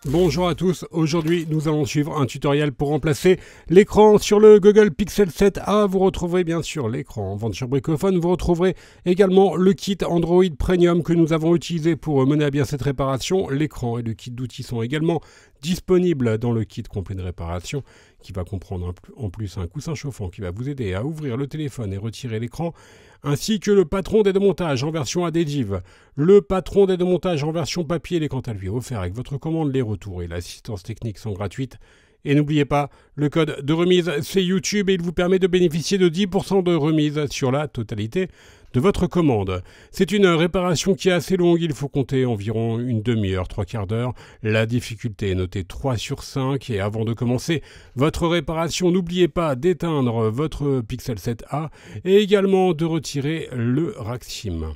Bonjour à tous, aujourd'hui nous allons suivre un tutoriel pour remplacer l'écran sur le Google Pixel 7a. Vous retrouverez bien sûr l'écran en vente sur Bricophone, vous retrouverez également le kit Android Premium que nous avons utilisé pour mener à bien cette réparation. L'écran et le kit d'outils sont également disponibles dans le kit complet de réparation qui va comprendre en plus un coussin chauffant qui va vous aider à ouvrir le téléphone et retirer l'écran, ainsi que le patron d'aide au montage en version adhésive. Le patron d'aide au montage en version papier est quant à lui offert avec votre commande. Les retours et l'assistance technique sont gratuites. Et n'oubliez pas, le code de remise c'est YouTube et il vous permet de bénéficier de 10% de remise sur la totalité de votre commande. C'est une réparation qui est assez longue, il faut compter environ une demi-heure, 3/4 d'heure. La difficulté est notée 3 sur 5 et avant de commencer votre réparation, n'oubliez pas d'éteindre votre Pixel 7a et également de retirer le rack SIM.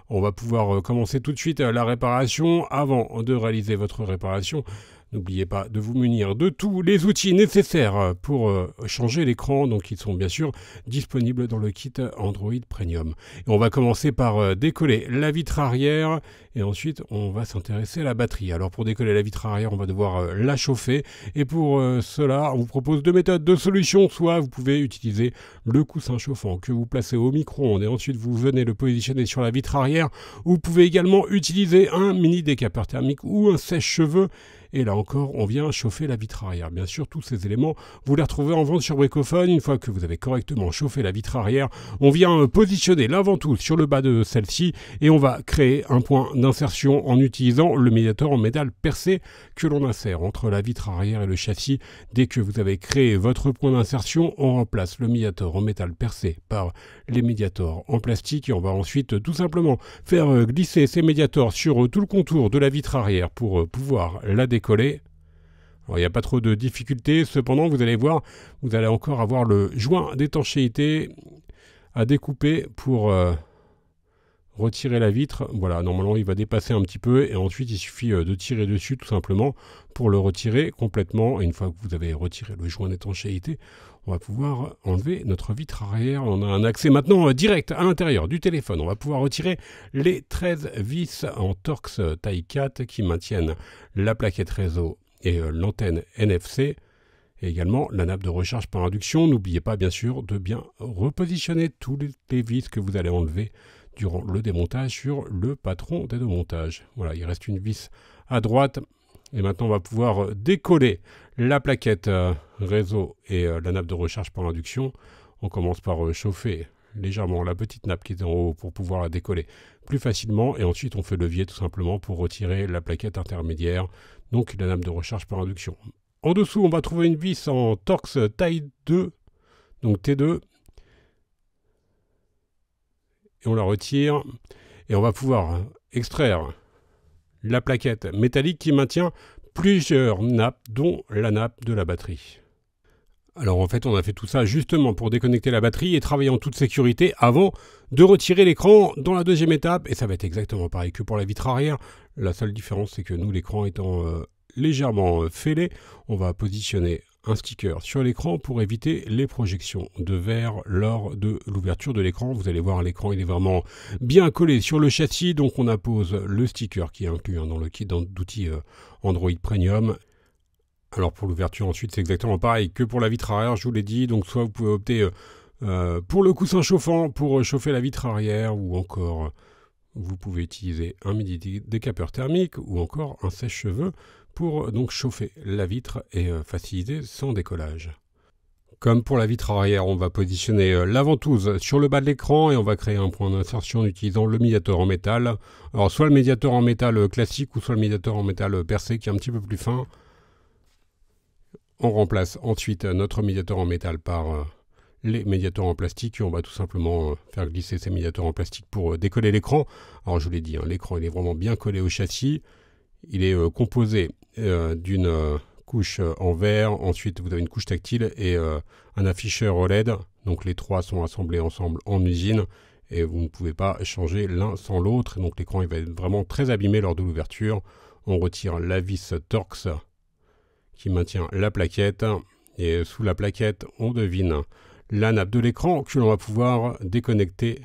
On va pouvoir commencer tout de suite la réparation. Avant de réaliser votre réparation, n'oubliez pas de vous munir de tous les outils nécessaires pour changer l'écran. Donc ils sont bien sûr disponibles dans le kit Android Premium. Et on va commencer par décoller la vitre arrière et ensuite on va s'intéresser à la batterie. Alors pour décoller la vitre arrière, on va devoir la chauffer. Et pour cela, on vous propose deux méthodes de solution. Soit vous pouvez utiliser le coussin chauffant que vous placez au micro-ondes et ensuite vous venez le positionner sur la vitre arrière. Vous pouvez également utiliser un mini décapeur thermique ou un sèche-cheveux. Et là encore, on vient chauffer la vitre arrière. Bien sûr, tous ces éléments, vous les retrouvez en vente sur Bricophone. Une fois que vous avez correctement chauffé la vitre arrière, on vient positionner la ventouse sur le bas de celle-ci et on va créer un point d'insertion en utilisant le médiator en métal percé que l'on insère entre la vitre arrière et le châssis. Dès que vous avez créé votre point d'insertion, on remplace le médiator en métal percé par les médiators en plastique et on va ensuite tout simplement faire glisser ces médiators sur tout le contour de la vitre arrière pour pouvoir la décoller. Alors, il n'y a pas trop de difficultés, cependant vous allez voir, vous allez encore avoir le joint d'étanchéité à découper pour retirer la vitre. Voilà, normalement il va dépasser un petit peu et ensuite il suffit de tirer dessus tout simplement pour le retirer complètement. Et une fois que vous avez retiré le joint d'étanchéité, on va pouvoir enlever notre vitre arrière. On a un accès maintenant direct à l'intérieur du téléphone. On va pouvoir retirer les 13 vis en Torx taille 4 qui maintiennent la plaquette réseau et l'antenne NFC. Et également la nappe de recharge par induction. N'oubliez pas bien sûr de bien repositionner tous les vis que vous allez enlever durant le démontage sur le patron d'aide au montage. Voilà, il reste une vis à droite. Et maintenant, on va pouvoir décoller la plaquette réseau et la nappe de recharge par induction. On commence par chauffer légèrement la petite nappe qui est en haut pour pouvoir la décoller plus facilement. Et ensuite, on fait levier tout simplement pour retirer la plaquette intermédiaire, donc la nappe de recharge par induction. En dessous, on va trouver une vis en Torx taille 2, donc T2. Et on la retire. Et on va pouvoir extraire la plaquette métallique qui maintient plusieurs nappes, dont la nappe de la batterie. Alors en fait, on a fait tout ça justement pour déconnecter la batterie et travailler en toute sécurité avant de retirer l'écran dans la deuxième étape. Et ça va être exactement pareil que pour la vitre arrière. La seule différence, c'est que nous, l'écran étant légèrement fêlé, on va positionner un sticker sur l'écran pour éviter les projections de verre lors de l'ouverture de l'écran. Vous allez voir, l'écran il est vraiment bien collé sur le châssis, donc on appose le sticker qui est inclus dans le kit d'outils Android Premium. Alors pour l'ouverture ensuite c'est exactement pareil que pour la vitre arrière, je vous l'ai dit, donc soit vous pouvez opter pour le coussin chauffant pour chauffer la vitre arrière, ou encore vous pouvez utiliser un mini décapeur thermique ou encore un sèche-cheveux pour donc chauffer la vitre et faciliter son décollage. Comme pour la vitre arrière, on va positionner la ventouse sur le bas de l'écran et on va créer un point d'insertion en utilisant le médiator en métal. Alors soit le médiator en métal classique ou soit le médiator en métal percé qui est un petit peu plus fin. On remplace ensuite notre médiator en métal par les médiators en plastique et on va tout simplement faire glisser ces médiators en plastique pour décoller l'écran. Alors je vous l'ai dit, l'écran il est vraiment bien collé au châssis. Il est composé d'une couche en verre, ensuite vous avez une couche tactile et un afficheur OLED. Donc les trois sont assemblés ensemble en usine et vous ne pouvez pas changer l'un sans l'autre. Donc l'écran il va être vraiment très abîmé lors de l'ouverture. On retire la vis Torx qui maintient la plaquette et sous la plaquette on devine la nappe de l'écran que l'on va pouvoir déconnecter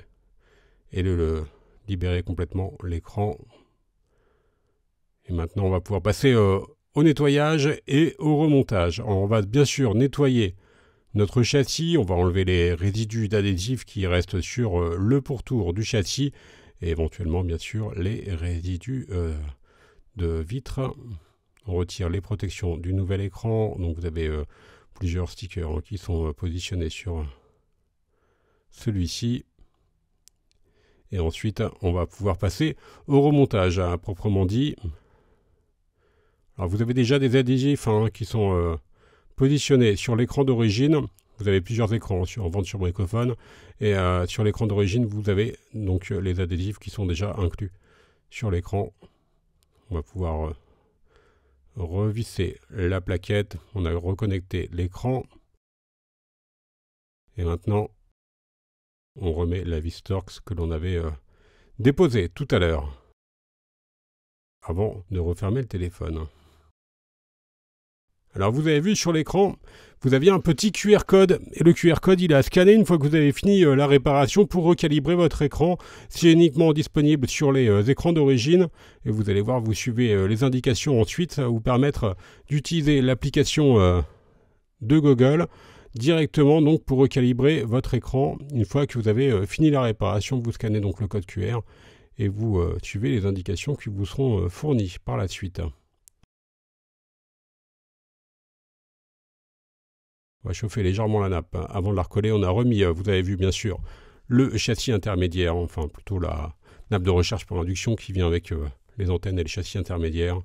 et le libérer complètement l'écran. Et maintenant, on va pouvoir passer au nettoyage et au remontage. Alors, on va bien sûr nettoyer notre châssis, on va enlever les résidus d'adhésif qui restent sur le pourtour du châssis et éventuellement bien sûr les résidus de vitre. On retire les protections du nouvel écran, donc vous avez plusieurs stickers qui sont positionnés sur celui-ci. Et ensuite, on va pouvoir passer au remontage, à proprement dit. Alors, vous avez déjà des adhésifs qui sont positionnés sur l'écran d'origine. Vous avez plusieurs écrans en vente sur Bricophone. Et sur l'écran d'origine, vous avez donc les adhésifs qui sont déjà inclus sur l'écran. On va pouvoir revisser la plaquette. On a reconnecté l'écran. Et maintenant, on remet la vis Torx que l'on avait déposée tout à l'heure, avant de refermer le téléphone. Alors vous avez vu sur l'écran, vous aviez un petit QR code, et le QR code il est à scanner une fois que vous avez fini la réparation pour recalibrer votre écran. C'est uniquement disponible sur les écrans d'origine, et vous allez voir, vous suivez les indications ensuite, ça va vous permettre d'utiliser l'application de Google directement donc pour recalibrer votre écran. Une fois que vous avez fini la réparation, vous scannez donc le code QR et vous suivez les indications qui vous seront fournies par la suite. On va chauffer légèrement la nappe avant de la recoller. On a remis, vous avez vu bien sûr, le châssis intermédiaire, enfin plutôt la nappe de recharge pour induction qui vient avec les antennes et le châssis intermédiaire.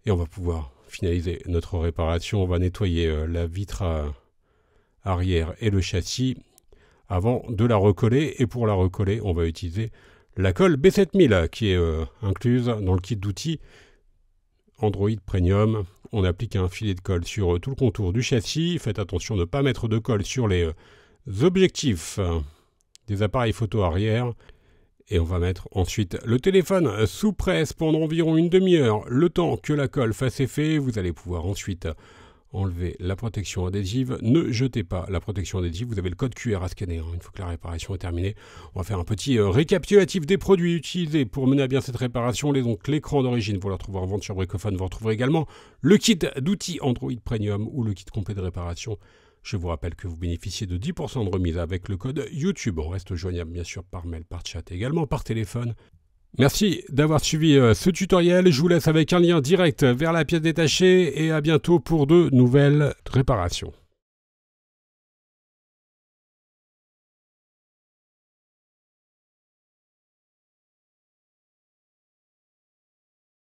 Et on va pouvoir finaliser notre réparation. On va nettoyer la vitre arrière et le châssis avant de la recoller. Et pour la recoller, on va utiliser la colle B7000 qui est incluse dans le kit d'outils Android Premium. On applique un filet de colle sur tout le contour du châssis. Faites attention de ne pas mettre de colle sur les objectifs des appareils photo arrière. Et on va mettre ensuite le téléphone sous presse pendant environ une demi-heure. Le temps que la colle fasse effet, vous allez pouvoir ensuite enlever la protection adhésive. Ne jetez pas la protection adhésive. Vous avez le code QR à scanner une fois que la réparation est terminée. On va faire un petit récapitulatif des produits utilisés pour mener à bien cette réparation. Donc l'écran d'origine, vous le retrouvez en vente sur Bricophone. Vous retrouverez également le kit d'outils Android Premium ou le kit complet de réparation. Je vous rappelle que vous bénéficiez de 10% de remise avec le code YouTube. On reste joignable bien sûr par mail, par chat et également par téléphone. Merci d'avoir suivi ce tutoriel. Je vous laisse avec un lien direct vers la pièce détachée et à bientôt pour de nouvelles réparations.